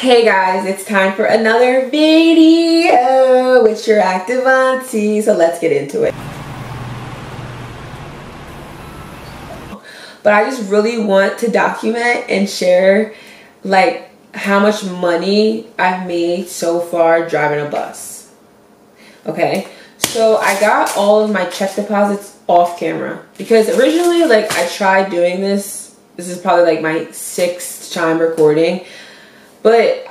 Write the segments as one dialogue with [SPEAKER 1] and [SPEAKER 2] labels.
[SPEAKER 1] Hey guys, it's time for another video with your active auntie, so let's get into it. But I just really want to document and share like how much money I've made so far driving a bus. Okay, so I got all of my check deposits off camera because originally like I tried doing this. This is probably like my 6th time recording. But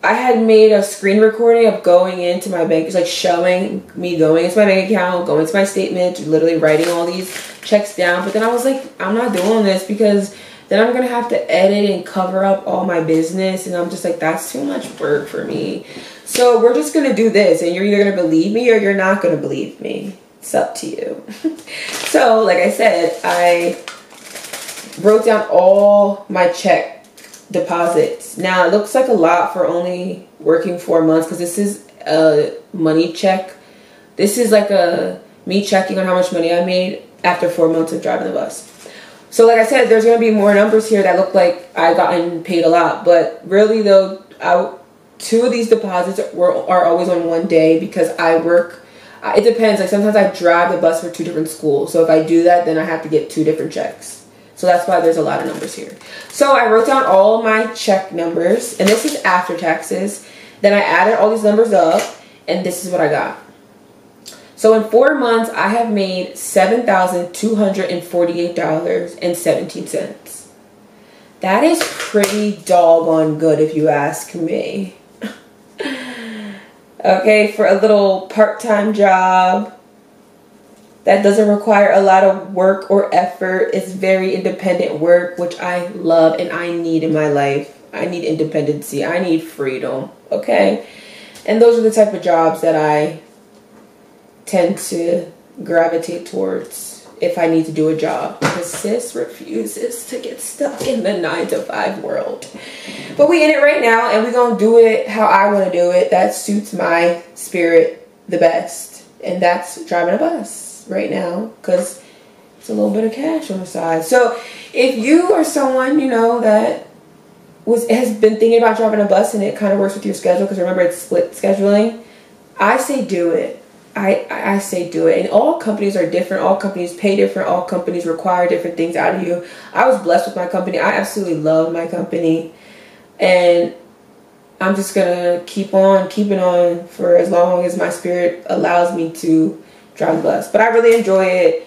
[SPEAKER 1] I had made a screen recording of going into my bank. It's like showing me going into my bank account, going to my statement, literally writing all these checks down. But then I was like, I'm not doing this because then I'm going to have to edit and cover up all my business. And I'm just like, that's too much work for me. So we're just going to do this. And you're either going to believe me or you're not going to believe me. It's up to you. So like I said, I wrote down all my check deposits. Now it looks like a lot for only working 4 months because this is a money check. This is like me checking on how much money I made after 4 months of driving the bus. So like I said, there's going to be more numbers here that look like I gotten paid a lot, but really though, 2 of these deposits are always on one day because I work. It depends. Like sometimes I drive the bus for 2 different schools, so if I do that, then I have to get 2 different checks. So that's why there's a lot of numbers here. So I wrote down all my check numbers, and this is after taxes. Then I added all these numbers up, and this is what I got. So in 4 months, I have made $7,248.17. That is pretty doggone good if you ask me. Okay, for a little part-time job that doesn't require a lot of work or effort. It's very independent work, which I love and I need in my life. I need independency. I need freedom. Okay? And those are the type of jobs that I tend to gravitate towards if I need to do a job. Because sis refuses to get stuck in the 9-to-5 world. But we in it right now and we're going to do it how I want to do it. That suits my spirit the best. And that's driving a bus right now because it's a little bit of cash on the side. So if you are someone, you know, that has been thinking about driving a bus and it kind of works with your schedule, because remember it's split scheduling, I say do it. I say do it. And all companies are different. All companies pay different. All companies require different things out of you. I was blessed with my company. I absolutely love my company. And I'm just going to keep on keeping on for as long as my spirit allows me to drive the bus. But I really enjoy it.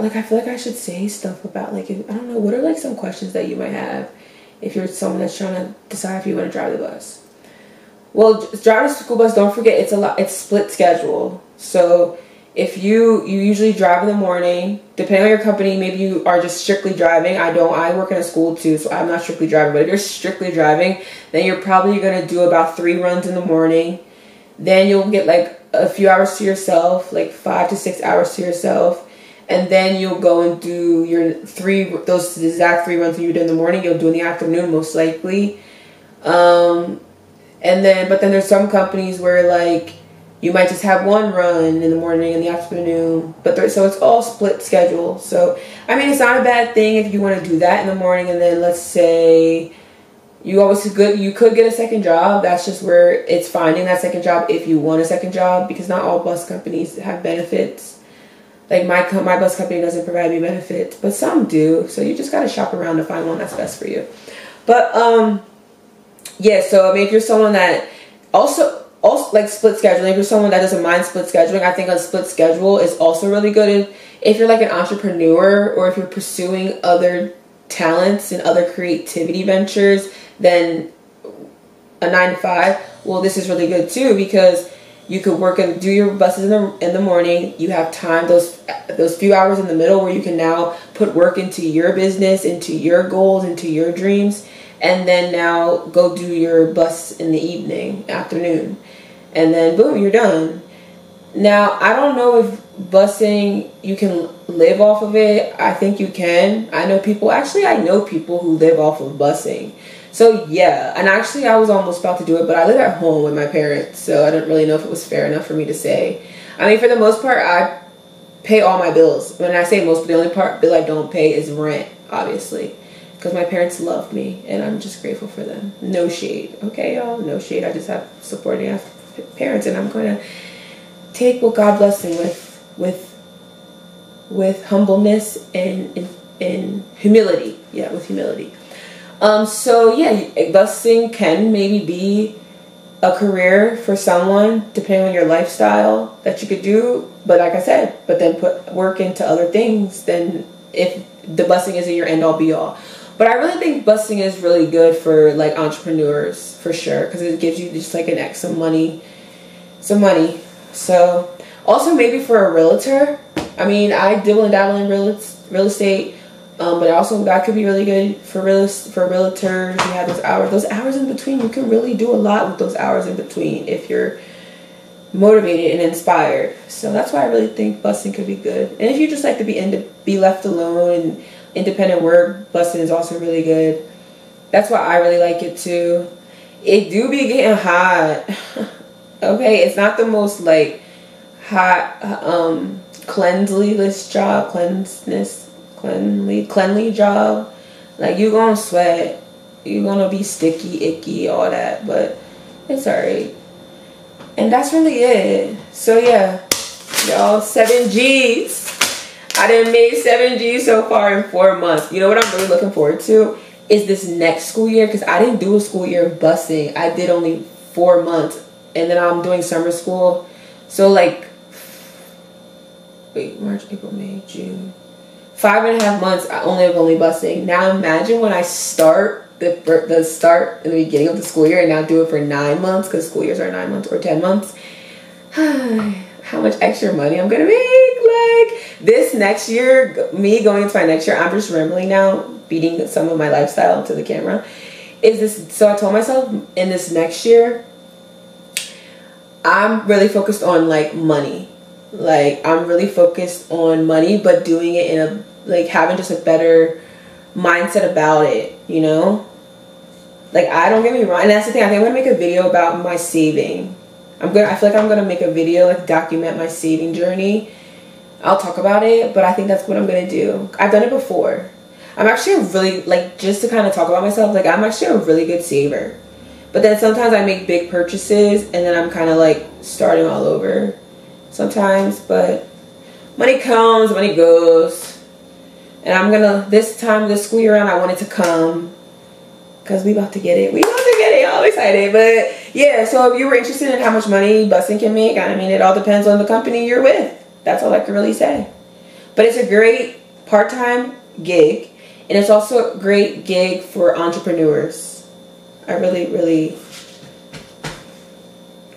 [SPEAKER 1] Like I feel like I should say stuff about like, I don't know, what are like some questions that you might have if you're someone that's trying to decide if you want to drive the bus. Well, driving a school bus, don't forget it's split schedule. So if you usually drive in the morning, depending on your company, maybe you are just strictly driving. I work in a school too, so I'm not strictly driving, but if you're strictly driving, then you're probably going to do about 3 runs in the morning. Then you'll get like a few hours to yourself, like 5 to 6 hours to yourself. And then you'll go and do those exact 3 runs that you did in the morning, you'll do in the afternoon most likely. But then there's some companies where like you might just have 1 run in the morning and the afternoon. So it's all split schedule. So, I mean, it's not a bad thing if you want to do that in the morning and then let's say you could get a second job. That's just where it's finding that second job if you want a second job, because not all bus companies have benefits. Like my bus company doesn't provide me benefits, but some do. So you just got to shop around to find one that's best for you. But yeah, so I mean, if you're someone that also like split scheduling, if you're someone that doesn't mind split scheduling, I think a split schedule is also really good if you're like an entrepreneur or if you're pursuing other talents and other creativity ventures than a 9-to-5. Well, this is really good too because you could work and do your buses in the morning. You have time those few hours in the middle where you can now put work into your business, into your goals, into your dreams, and then now go do your bus in the afternoon, and then boom, you're done. Now, I don't know if busing, you can live off of it. I think you can. I know people who live off of busing. So yeah, and actually I was almost about to do it, but I live at home with my parents, so I didn't really know if it was fair enough for me to say. I mean, for the most part, I pay all my bills. When I say most, the only bill I don't pay is rent, obviously. because my parents loved me, and I'm just grateful for them. No shade, okay, y'all? No shade. I just have supporting ass parents, and I'm going to take what God blessed me with humbleness and humility. Yeah, with humility. So yeah, busing can maybe be a career for someone depending on your lifestyle that you could do. But like I said, but then put work into other things. Then if the busing isn't your end all be all. But I really think busing is really good for like entrepreneurs for sure, because it gives you just like an extra money, some money. So also maybe for a realtor. I mean, I dibble and dabble in real estate. But also that could be really good for realtors. You have those hours in between. You can really do a lot with those hours in between if you're motivated and inspired. So that's why I really think busing could be good. And if you just like to be left alone and independent work, busing is also really good. That's why I really like it too. It do be getting hot. Okay, it's not the most like hot cleanliness job, cleanly job. Like, you gonna sweat, you gonna be sticky, icky, all that, but it's alright. And that's really it. So yeah, y'all, 7 G's. I done made 7 G's so far in 4 months. You know what I'm really looking forward to is this next school year, because I didn't do a school year of busing. I did only 4 months, and then I'm doing summer school. So like, wait, March, April, May, June, 5.5 months. I only busing. Now imagine when I start the start in the beginning of the school year, and now do it for 9 months, because school years are 9 months or 10 months. How much extra money I'm gonna make? Like, this next year, me going into my next year, I'm just rambling now, beating some of my lifestyle to the camera. Is this? So I told myself in this next year, I'm really focused on like money. Like, I'm really focused on money, but doing it in a, like, having just a better mindset about it, you know? Like, I don't get me wrong, and that's the thing, I think I'm gonna make a video about my saving. I feel like I'm gonna make a video, like, document my saving journey. I'll talk about it, but I think that's what I'm gonna do. I've done it before. I'm actually a really, like, just to kind of talk about myself, like, I'm actually a really good saver. But then sometimes I make big purchases, and then I'm kind of, like, starting all over sometimes. But money comes, money goes. And I'm gonna, this school year round, I want it to come, because we about to get it. We about to get it. I'm excited. But yeah, so if you were interested in how much money busing can make, I mean, it all depends on the company you're with. That's all I can really say. But it's a great part-time gig, and it's also a great gig for entrepreneurs. I really, really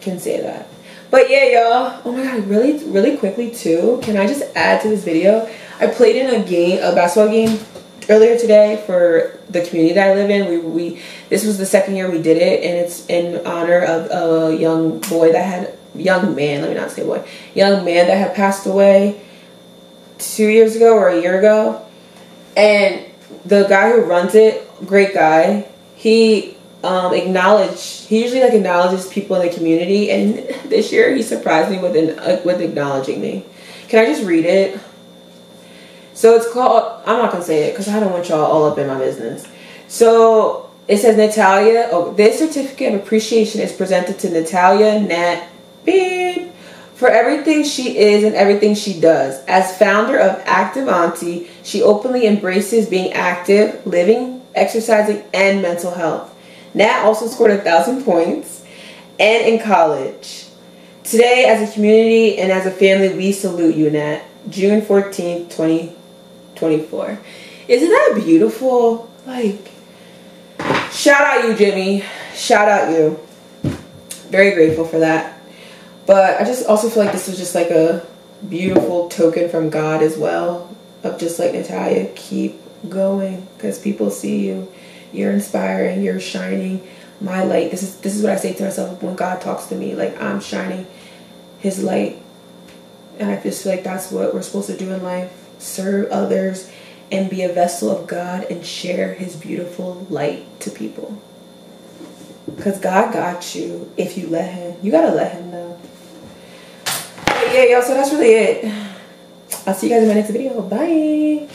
[SPEAKER 1] can say that. But yeah, y'all. Oh my god, really, really quickly too, can I just add to this video? I played in a basketball game earlier today for the community that I live in. This was the second year we did it, and it's in honor of a young man that had passed away 2 years ago or a year ago. And the guy who runs it, great guy, he usually like acknowledges people in the community, and this year he surprised me with acknowledging me. Can I just read it? So it's called, I'm not gonna say it because I don't want y'all all up in my business. So it says, Natalia, this certificate of appreciation is presented to Natalia Nat Bean for everything she is and everything she does. As founder of Active Auntie, she openly embraces being active, living, exercising, and mental health. Nat also scored 1,000 points and in college. Today, as a community and as a family, we salute you, Nat. June 14th, 2024. Isn't that beautiful? Like, shout out you, Jimmy. Shout out you. Very grateful for that. But I just also feel like this was just like a beautiful token from God as well, of just like, Natalia, keep going, because people see you. You're inspiring, you're shining my light. This is what I say to myself when God talks to me, like, I'm shining his light. And I just feel like that's what we're supposed to do in life. Serve others and be a vessel of God and share his beautiful light to people. Because God got you if you let him. You gotta let him know. But yeah, y'all, so that's really it. I'll see you guys in my next video. Bye.